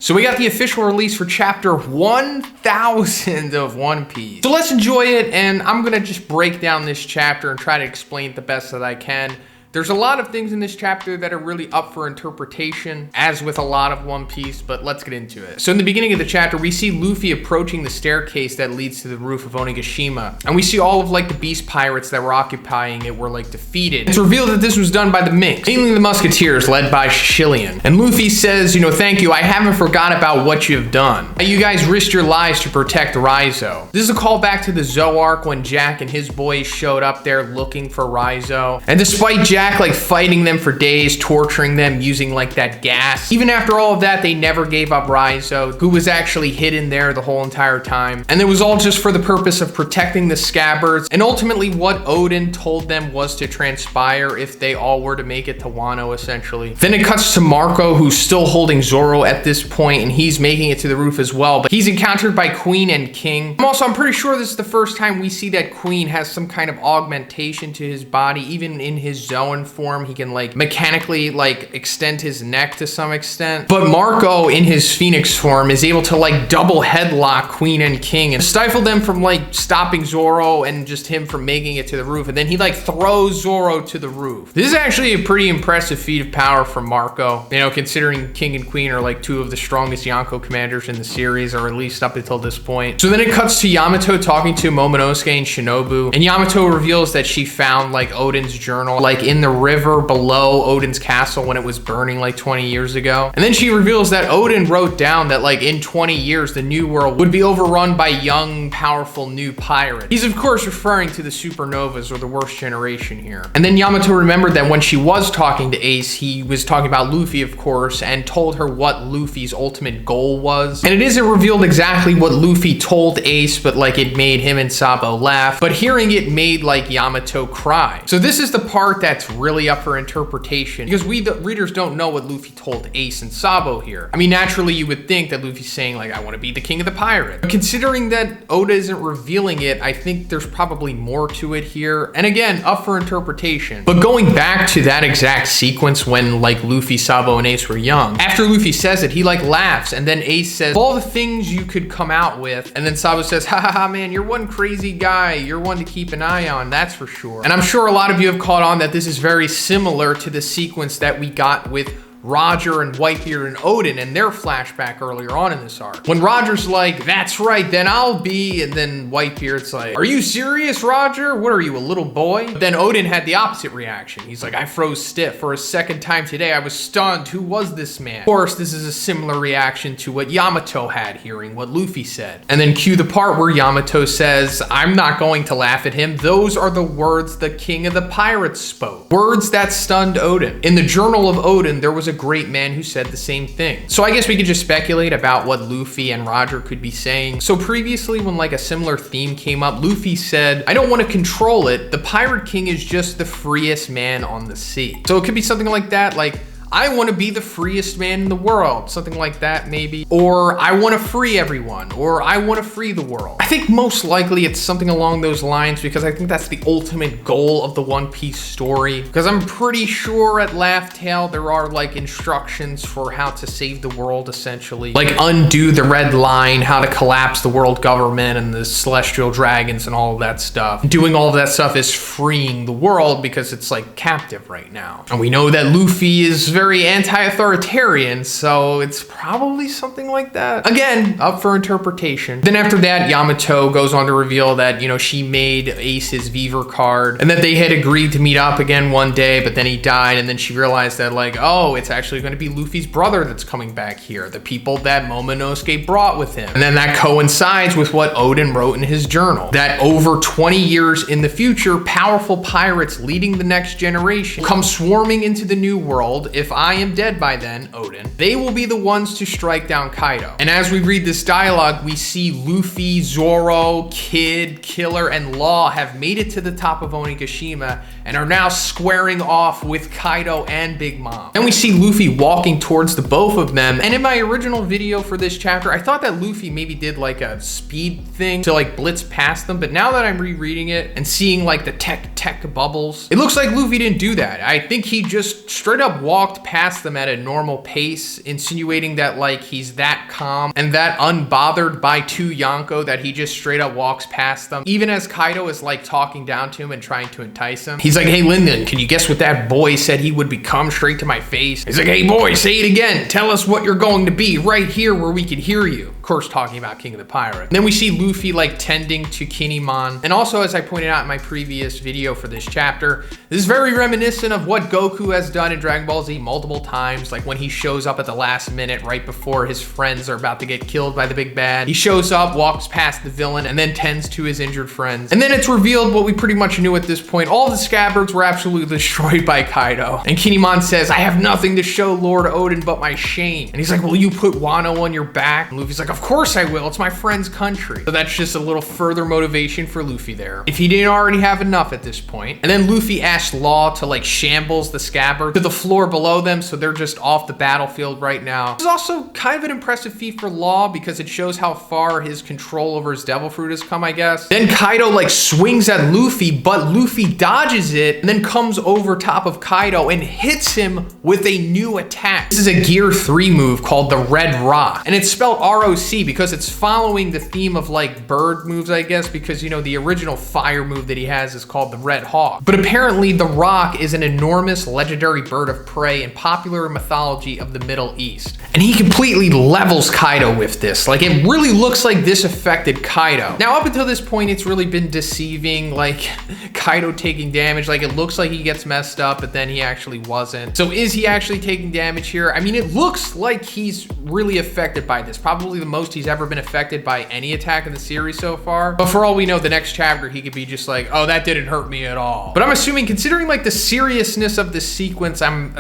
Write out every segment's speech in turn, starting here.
So we got the official release for chapter 1000 of One Piece. So let's enjoy it, and I'm gonna just break down this chapter and try to explain it the best that I can. There's a lot of things in this chapter that are really up for interpretation, as with a lot of One Piece, but let's get into it. So in the beginning of the chapter, we see Luffy approaching the staircase that leads to the roof of Onigashima, and we see all of like the beast pirates that were occupying it were like defeated. It's revealed that this was done by the Minks, mainly the Musketeers led by Shillian. And Luffy says, you know, thank you, I haven't forgot about what you've done. You guys risked your lives to protect Raizo. This is a callback to the Zou arc when Jack and his boys showed up there looking for Raizo. And despite Jack like fighting them for days, torturing them using like that gas, even after all of that, they never gave up Raizo, who was actually hidden there the whole entire time. And it was all just for the purpose of protecting the scabbards. And ultimately what Oden told them was to transpire if they all were to make it to Wano, essentially. Then it cuts to Marco, who's still holding Zoro at this point, and he's making it to the roof as well, but he's encountered by Queen and King. I'm pretty sure this is the first time we see that Queen has some kind of augmentation to his body. Even in his Zoan form, he can like mechanically like extend his neck to some extent. But Marco in his Phoenix form is able to like double headlock Queen and King and stifle them from like stopping Zoro and just him from making it to the roof. And then he like throws Zoro to the roof. This is actually a pretty impressive feat of power from Marco, you know, considering King and Queen are like two of the strongest Yonko commanders in the series, or at least up until this point. So then it cuts to Yamato talking to Momonosuke and Shinobu, and Yamato reveals that she found like Oden's journal like in the river below Oden's castle when it was burning like 20 years ago. And then she reveals that Oden wrote down that like in 20 years the new world would be overrun by young, powerful new pirates. He's of course referring to the supernovas, or the worst generation here. And then Yamato remembered that when she was talking to Ace, he was talking about Luffy, of course, and told her what Luffy's ultimate goal was. And it isn't revealed exactly what Luffy told Ace, but like it made him and Sabo laugh, but hearing it made like Yamato cry. So this is the part that's really up for interpretation, because we the readers don't know what Luffy told Ace and Sabo here. I mean, naturally you would think that Luffy's saying like, I want to be the king of the pirate. But considering that Oda isn't revealing it, I think there's probably more to it here. And again, up for interpretation. But going back to that exact sequence when like Luffy, Sabo, and Ace were young, after Luffy says it, he like laughs, and then Ace says, all the things you could come out with, and then Sabo says, ha ha ha, man, you're one crazy guy. You're one to keep an eye on, that's for sure. And I'm sure a lot of you have caught on that this is very similar to the sequence that we got with Roger and Whitebeard and Oden and their flashback earlier on in this arc. When Roger's like, that's right, then I'll be, and then Whitebeard's like, are you serious, Roger? What are you, a little boy? But then Oden had the opposite reaction. He's like, I froze stiff. For a second time today, I was stunned. Who was this man? Of course, this is a similar reaction to what Yamato had hearing what Luffy said. And then cue the part where Yamato says, I'm not going to laugh at him. Those are the words the king of the pirates spoke. Words that stunned Oden. In the journal of Oden, there was a great man who said the same thing. So I guess we could just speculate about what Luffy and Roger could be saying. So previously when like a similar theme came up, Luffy said, I don't want to control it. The Pirate King is just the freest man on the sea. So it could be something like that, like, I want to be the freest man in the world, something like that maybe. Or I want to free everyone, or I want to free the world. I think most likely it's something along those lines, because I think that's the ultimate goal of the One Piece story. Because I'm pretty sure at Laugh Tale there are like instructions for how to save the world, essentially. Like undo the red line, how to collapse the world government and the celestial dragons and all of that stuff. Doing all of that stuff is freeing the world because it's like captive right now. And we know that Luffy is very anti-authoritarian, so it's probably something like that. Again, up for interpretation. Then after that, Yamato goes on to reveal that, you know, she made Ace his Beaver card, and that they had agreed to meet up again one day, but then he died, and then she realized that like, oh, it's actually going to be Luffy's brother that's coming back here, the people that Momonosuke brought with him. And then that coincides with what Oden wrote in his journal, that over 20 years in the future, powerful pirates leading the next generation come swarming into the new world. If I am dead by then, Oden, they will be the ones to strike down Kaido. And as we read this dialogue, we see Luffy, Zoro, Kid, Killer, and Law have made it to the top of Onigashima and are now squaring off with Kaido and Big Mom. Then we see Luffy walking towards the both of them. And in my original video for this chapter, I thought that Luffy maybe did like a speed thing to like blitz past them. But now that I'm rereading it and seeing like the tech bubbles, it looks like Luffy didn't do that. I think he just straight up walked walked past them at a normal pace, insinuating that like he's that calm and that unbothered by two Yonko that he just straight up walks past them. Even as Kaido is like talking down to him and trying to entice him. He's like, hey Linden, can you guess what that boy said he would become straight to my face? He's like, hey boy, say it again. Tell us what you're going to be right here where we can hear you. Of course, talking about King of the Pirates. And then we see Luffy like tending to Kinemon. And also, as I pointed out in my previous video for this chapter, this is very reminiscent of what Goku has done in Dragon Ball Z multiple times. Like when he shows up at the last minute right before his friends are about to get killed by the big bad. He shows up, walks past the villain, and then tends to his injured friends. And then it's revealed what we pretty much knew at this point. All the scabbards were absolutely destroyed by Kaido. And Kinemon says, I have nothing to show Lord Oden but my shame. And he's like, will you put Wano on your back? And Luffy's like, of course I will. It's my friend's country. So that's just a little further motivation for Luffy there, if he didn't already have enough at this point. And then Luffy asks Law to like shambles the scabbard to the floor below them, so they're just off the battlefield right now. This is also kind of an impressive feat for Law because it shows how far his control over his devil fruit has come, I guess. Then Kaido like swings at Luffy, but Luffy dodges it and then comes over top of Kaido and hits him with a new attack. This is a Gear 3 move called the Red Rock, and it's spelled ROC because it's following the theme of like bird moves, I guess, because you know the original fire move that he has is called the Red Hawk. But apparently the Rock is an enormous legendary bird of prey and popular in mythology of the Middle East. And he completely levels Kaido with this. Like it really looks like this affected Kaido. Now up until this point it's really been deceiving, like Kaido taking damage. Like it looks like he gets messed up, but then he actually wasn't. So is he actually taking damage here? I mean, it looks like he's really affected by this. Probably the most he's ever been affected by any attack in the series so far. But for all we know, the next chapter he could be just like, oh, that didn't hurt me at all. But I'm assuming, considering like the seriousness of this sequence, I'm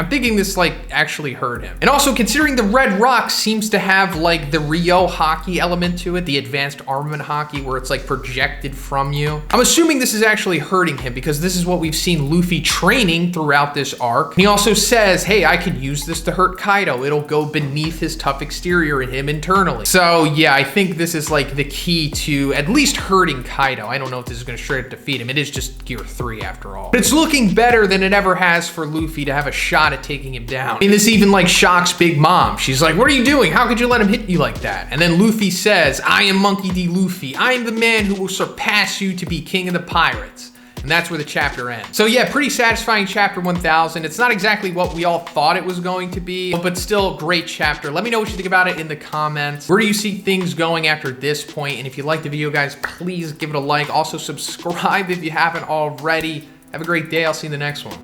thinking this like actually hurt him. And also considering the Red Rock seems to have like the Ryo hockey element to it, the advanced armament hockey where it's like projected from you. I'm assuming this is actually hurting him because this is what we've seen Luffy training throughout this arc. He also says, hey, I can use this to hurt Kaido. It'll go beneath his tough exterior and him internally. So yeah, I think this is like the key to at least hurting Kaido. I don't know if this is gonna straight up defeat him. It is just Gear 3 after all. But it's looking better than it ever has for Luffy to have a shot at taking him down. I mean, this even like shocks Big Mom. She's like, what are you doing? How could you let him hit you like that? And then Luffy says, I am Monkey D. Luffy. I am the man who will surpass you to be king of the pirates. And that's where the chapter ends. So yeah, pretty satisfying chapter 1000. It's not exactly what we all thought it was going to be, but still a great chapter. Let me know what you think about it in the comments. Where do you see things going after this point? And if you liked the video, guys, please give it a like. Also subscribe if you haven't already. Have a great day. I'll see you in the next one.